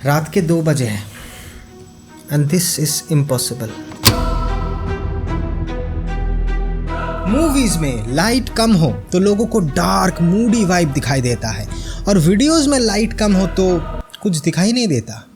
रात के 2 बजे हैं and this is impossible. Movies में लाइट कम हो तो लोगों को डार्क मूडी वाइब दिखाई देता है और वीडियोस में लाइट कम हो तो कुछ दिखाई नहीं देता,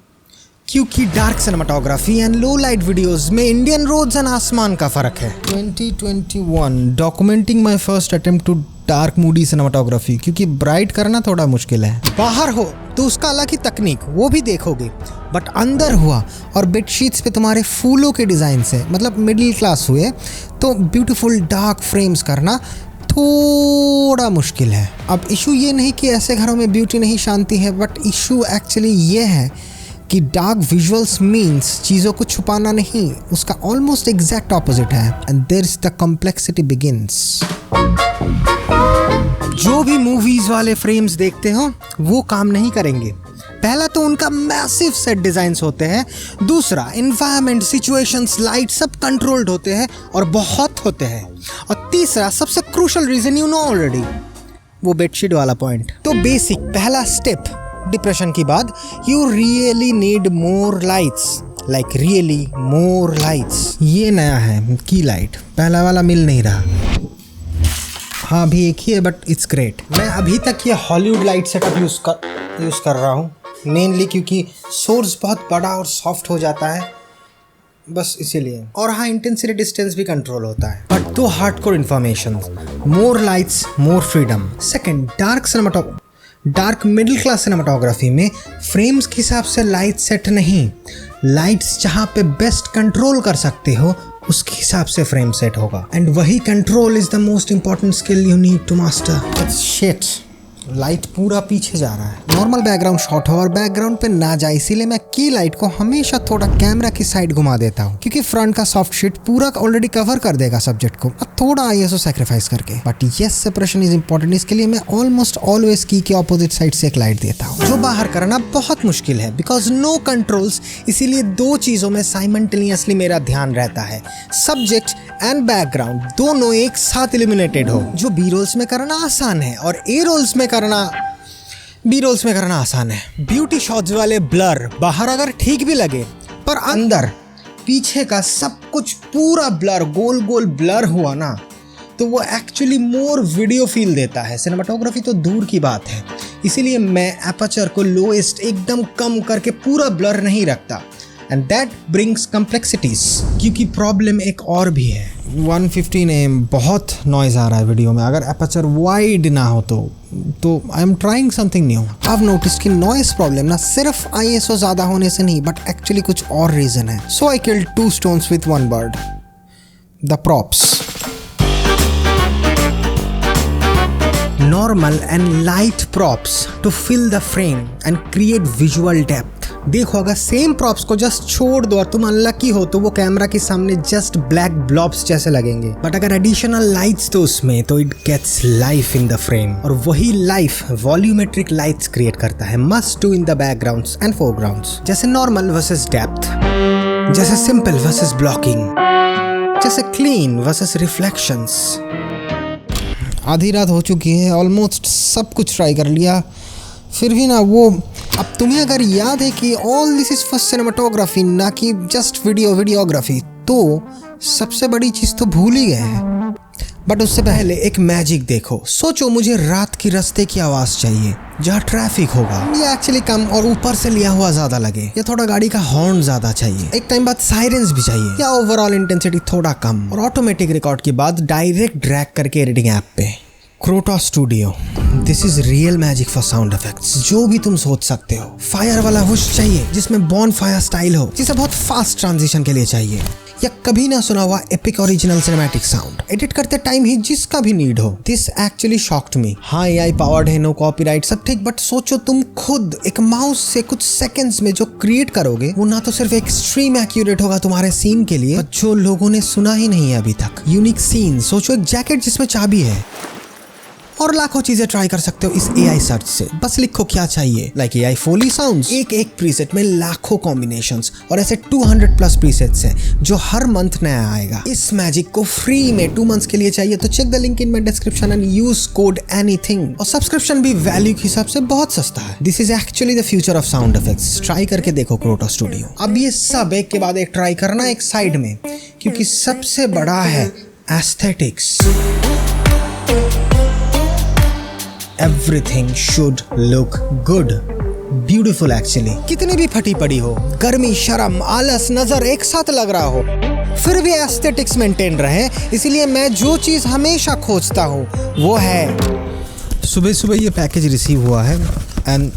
क्योंकि dark cinematography and low light videos में इंडियन रोड्स एंड आसमान का फर्क है। 2021 documenting my first attempt to dark moody cinematography, क्योंकि ब्राइट करना थोड़ा मुश्किल है। बाहर हो तो उसका अलग ही तकनीक, वो भी देखोगे, बट अंदर हुआ और बेडशीट्स पे तुम्हारे फूलों के डिज़ाइन से, मतलब मिडिल क्लास हुए, तो ब्यूटीफुल डार्क फ्रेम्स करना थोड़ा मुश्किल है। अब इशू ये नहीं कि ऐसे घरों में ब्यूटी नहीं शांति है, बट इशू एक्चुअली ये है कि डार्क विजुअल्स मीन्स चीज़ों को छुपाना नहीं, उसका ऑलमोस्ट एग्जैक्ट ऑपोजिट है, and there is the complexity begins. जो भी मूवीज वाले फ्रेम्स देखते हो वो काम नहीं करेंगे। पहला तो उनका मैसिव सेट डिजाइन्स होते हैं, दूसरा एनवायरनमेंट, सिचुएशंस, लाइट सब कंट्रोल्ड होते हैं और बहुत होते हैं, और तीसरा सबसे crucial reason you know already, वो बेडशीट वाला पॉइंट। तो बेसिक पहला स्टेप डिप्रेशन के बाद, you really need more lights, like really more lights. ये नया है की लाइट, पहला वाला मिल नहीं रहा। हाँ अभी एक ही है बट इट्स ग्रेट। मैं अभी तक ये हॉलीवुड लाइट सेटअप यूज़ कर रहा हूँ, मेनली क्योंकि सोर्स बहुत बड़ा और सॉफ्ट हो जाता है, बस इसीलिए। और हाँ इंटेंसिटी डिस्टेंस भी कंट्रोल होता है। बट दो hardcore information, more lights more freedom. Second, dark middle class cinematography में फ्रेम्स के हिसाब से लाइट सेट नहीं, लाइट्स जहाँ पे बेस्ट कंट्रोल कर सकते हो उसके हिसाब से फ्रेम सेट होगा, एंड वही control is the most important skill you need to master. Shit, light पूरा पीछे जा रहा है। नॉर्मल बैकग्राउंड शॉट हो और बैकग्राउंड पे ना जाए, इसीलिए मैं की लाइट को हमेशा थोड़ा कैमरा की साइड घुमा देता हूँ, क्योंकि फ्रंट का सॉफ्ट शीट पूरा ऑलरेडी कवर कर देगा सब्जेक्ट को, अब थोड़ा आईएसओ सैक्रिफाइस करके। But yes, separation is important, इसके लिए मैं ऑलमोस्ट ऑलवेज की के ऑपोजिट साइड से एक लाइट देता हूँ, जो बाहर करना बहुत मुश्किल है बिकॉज नो कंट्रोल्स। इसीलिए दो चीजों में साइमल्टेनियसली मेरा ध्यान रहता है, सब्जेक्ट एंड बैकग्राउंड दोनों एक साथ इल्यूमिनेटेड हो, जो बी रोल्स में करना आसान है और ए रोल्स में करना आसान है। ब्यूटी शॉट्स वाले ब्लर बाहर अगर ठीक भी लगे, पर अंदर पीछे का सब कुछ पूरा ब्लर, गोल गोल ब्लर हुआ ना, तो वो एक्चुअली मोर वीडियो फील देता है। सिनेमाटोग्राफी तो दूर की बात है, इसीलिए मैं एपर्चर को लोएस्ट एकदम कम करके पूरा ब्लर नहीं रखता, एंड दैट ब्रिंग्स कॉम्प्लेक्सिटीज। क्योंकि प्रॉब्लम एक और भी है, 115 AM बहुत नॉइज आ रहा है वीडियो में, अगर एपर्चर वाइड ना हो तो I am trying something new. I have notice कि नॉइज प्रॉब्लम ना सिर्फ आईएसओ ज्यादा होने से नहीं, बट एक्चुअली कुछ और रीजन है। So I killed 2 stones with 1 bird, the props. Normal and light props to fill the frame and create visual depth. देखो अगर सेम प्रॉप्स को जस्ट छोड़ दो और तुम अनलकी हो तो वो कैमरा के सामने जस्ट ब्लैक ब्लॉब्स जैसे लगेंगे, बट अगर एडिशनल लाइट्स तो उसमें, तो it gets life in the frame, और वही लाइफ वॉल्यूमेट्रिक लाइट्स क्रिएट करता है। Must do in the backgrounds and foregrounds, जैसे नॉर्मल वर्सेस डेप्थ, जैसे सिंपल वर्सेस ब्लॉकिंग, जैसे क्लीन वर्सेस रिफ्लेक्शंस। आधी रात हो चुकी है, ऑलमोस्ट सब कुछ ट्राई कर लिया, फिर भी ना वो। अब तुम्हें अगर याद है कि all this is for cinematography, ना कि जस्ट वीडियोग्राफी, तो सबसे बड़ी चीज़ तो भूल ही गए हैं। बट उससे पहले एक मैजिक देखो। सोचो मुझे रात की रास्ते की आवाज़ चाहिए जहाँ ट्रैफिक होगा, या एक्चुअली कम और ऊपर से लिया हुआ ज़्यादा लगे, या थोड़ा गाड़ी का हॉर्न ज़्यादा चाहिए, एक टाइम बाद साइरेंस भी चाहिए, या ओवरऑल इंटेंसिटी थोड़ा कम, और ऑटोमेटिक रिकॉर्ड के बाद डायरेक्ट ड्रैग करके एडिटिंग ऐप पे। Krota studio, this is real magic for sound effects. जो भी तुम सोच सकते हो। फायर वाला हुश चाहिए जिसमें बॉन फायर स्टाइल हो, जिसे बहुत फास्ट ट्रांजिशन के लिए चाहिए, या कभी ना सुना हुआ epic original cinematic sound edit करते टाइम ही जिसका भी नीड हो। दिस एक्चुअली शॉक्ड मी। हाँ एआई पावर्ड है, नो कॉपीराइट, सब ठीक, बट सोचो तुम खुद एक माउस से कुछ सेकंड्स में जो क्रिएट करोगे, वो ना तो सिर्फ एक्सट्रीम एक्यूरेट होगा तुम्हारे सीन के लिए, जो लोगों ने सुना ही नहीं है अभी तक। यूनिक सीन, सोचो एक जैकेट जिसमें चाबी है, और लाखों चीजें ट्राई कर सकते हो इस AI सर्च से। बस लिखो क्या चाहिए, लाइक AI Foley साउंड्स। एक प्रीसेट में लाखों कॉम्बिनेशंस और ऐसे 200+ प्रीसेट्स हैं जो हर मंथ नया आएगा। इस मैजिक को फ्री में 2 मंथ्स के लिए चाहिए तो check the link in my description and use code anything. और सब्सक्रिप्शन भी वैल्यू के हिसाब से बहुत सस्ता है। This is actually the future of sound effects. Try करके देखो क्रोटो स्टूडियो। अब ये सब एक के बाद एक ट्राई करना एक साइड में, क्योंकि सबसे बड़ा है aesthetics. Everything should look good, beautiful actually। कितनी भी फटी पड़ी हो, गर्मी, शर्म, आलस, नजर एक साथ लग रहा हो, फिर भी एस्थेटिक्स मेंटेन रहे, इसीलिए मैं जो चीज हमेशा खोजता हूँ वो है। सुबह सुबह ये पैकेज रिसीव हुआ है and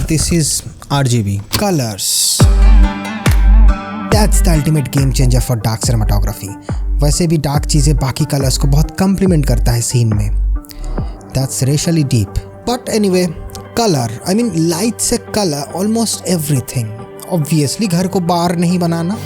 this is RGB colours. That's the ultimate game changer for dark cinematography। वैसे भी डार्क चीजें बाकी कलर्स को बहुत कम्प्लीमेंट करता है सीन में। That's racially deep. But anyway, color. I mean, light से color almost everything. Obviously, घर को बार नहीं बनाना।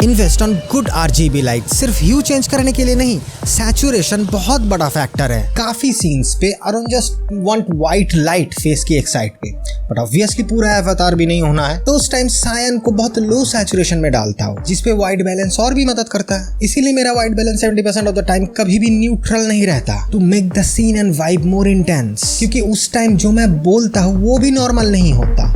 Invest on good RGB light। सिर्फ ह्यू चेंज करने के लिए नहीं, सैचुरेशन बहुत बड़ा फैक्टर है। काफी सीन्स पे I don't just want white light face की एक साइड पे, बट ऑब्वियसली पूरा अवतार भी नहीं होना है, तो उस टाइम सायन को बहुत लो सैचुरेशन में डालता हूँ, जिसपे वाइट बैलेंस और भी मदद करता है। इसीलिए मेरा white balance 70% of the time कभी भी न्यूट्रल नहीं रहता, to make the scene and vibe more intense. क्योंकि उस टाइम जो मैं बोलता हूँ वो भी नॉर्मल नहीं होता।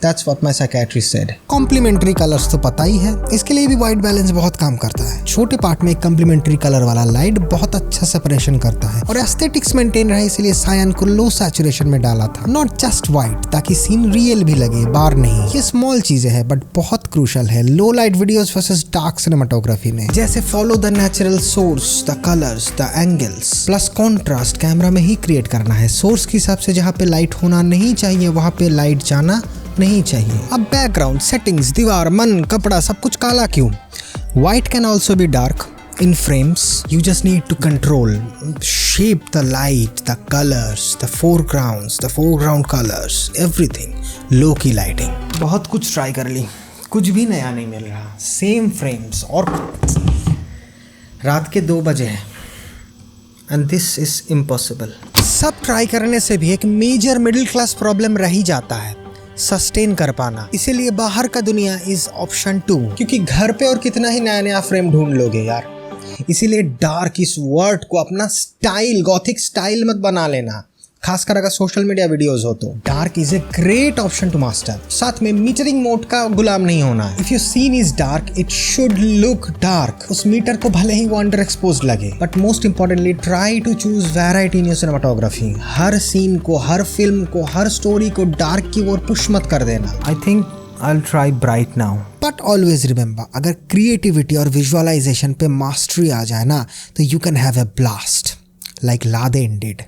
That's what my psychiatrist said। Complementary colours तो पता ही है, इसके लिए भी वाइट बैलेंस बहुत काम करता है। छोटे पार्ट में एक कॉम्प्लीमेंट्री कलर वाला लाइट बहुत अच्छा सेपरेशन करता है और एस्थेटिक्स मेंटेन रहे, इसलिए सायन को लो सैचुरेशन में डाला था, नॉट जस्ट वाइट, ताकि सीन रियल भी लगे, बार नहीं। ये स्मॉल चीजें हैं बट बहुत क्रूशल है लो light videos versus dark cinematography में। जैसे follow the natural source, the colours, the angles, plus contrast camera में ही क्रिएट करना है। सोर्स के हिसाब से जहाँ पे लाइट होना नहीं चाहिए वहाँ पे लाइट जाना नहीं चाहिए। अब बैकग्राउंड, सेटिंग्स, दीवार, मन, कपड़ा सब कुछ काला क्यों? White can also be dark in frames। You just need to control, shape the light, the colors, the foregrounds, the foreground colors, everything। Low key lighting। बहुत कुछ ट्राई कर ली, कुछ भी नया नहीं मिल रहा। सेम फ्रेम्स और रात के 2 बजे हैं and this is impossible। सब ट्राई करने से भी एक मेजर मिडिल क्लास प्रॉब्लम रह ही जाता है, सस्टेन कर पाना। इसीलिए बाहर का दुनिया इज ऑप्शन 2, क्योंकि घर पे और कितना ही नया नया फ्रेम ढूंढ लोगे यार। इसीलिए डार्क इस वर्ड को अपना स्टाइल, गॉथिक स्टाइल मत बना लेना, खासकर अगर सोशल मीडिया वीडियोस हो तो। Dark is a great option to master. साथ में मीटरिंग मोड का गुलाम नहीं होना है। If your scene is dark it should look dark. उस मीटर को भले ही वो अंडर एक्सपोज लगे, but most importantly try to choose variety in your cinematography. हर सीन को, हर फिल्म को, हर स्टोरी को डार्क की ओर पुश मत कर देना। I think I'll try bright now। But always remember, अगर क्रिएटिविटी और विजुअलाइजेशन पे मास्टरी आ जाए ना तो you can have a blast like Laden did।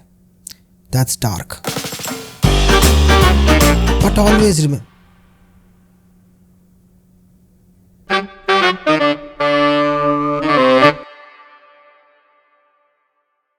That's dark। But always remember